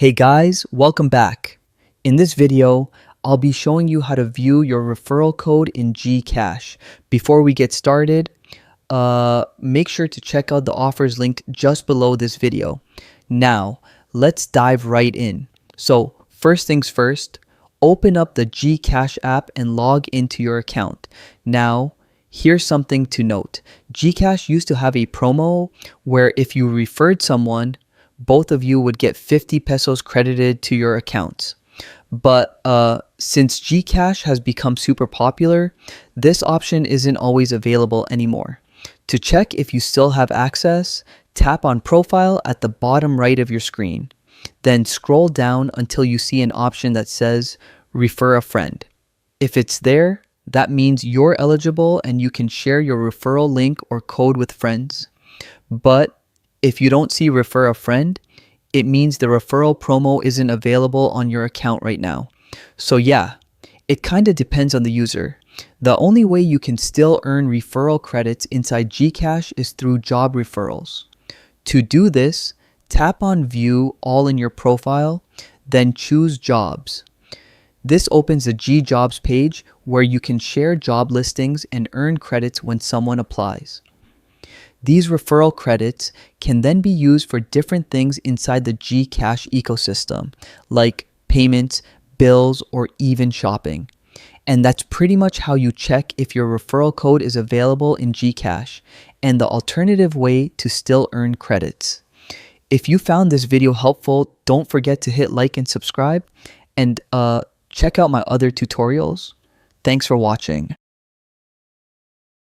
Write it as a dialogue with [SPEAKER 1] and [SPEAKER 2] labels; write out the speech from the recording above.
[SPEAKER 1] Hey guys, welcome back. In this video, I'll be showing you how to view your referral code in GCash. Before we get started, make sure to check out the offers linked just below this video. Now, let's dive right in. So, first things first, open up the GCash app and log into your account. Now, here's something to note. GCash used to have a promo where if you referred someone, both of you would get 50 pesos credited to your accounts. But since GCash has become super popular, this option isn't always available anymore. To check if you still have access, tap on Profile at the bottom right of your screen. Then scroll down until you see an option that says Refer a Friend. If it's there, that means you're eligible and you can share your referral link or code with friends. But if you don't see Refer a Friend, it means the referral promo isn't available on your account right now. So yeah, it kind of depends on the user. The only way you can still earn referral credits inside GCash is through job referrals. To do this, tap on View All in your profile, then choose Jobs. This opens the G-Jobs page where you can share job listings and earn credits when someone applies. These referral credits can then be used for different things inside the GCash ecosystem, like payments, bills, or even shopping. And that's pretty much how you check if your referral code is available in GCash and the alternative way to still earn credits. If you found this video helpful, don't forget to hit like and subscribe, and check out my other tutorials. Thanks for watching.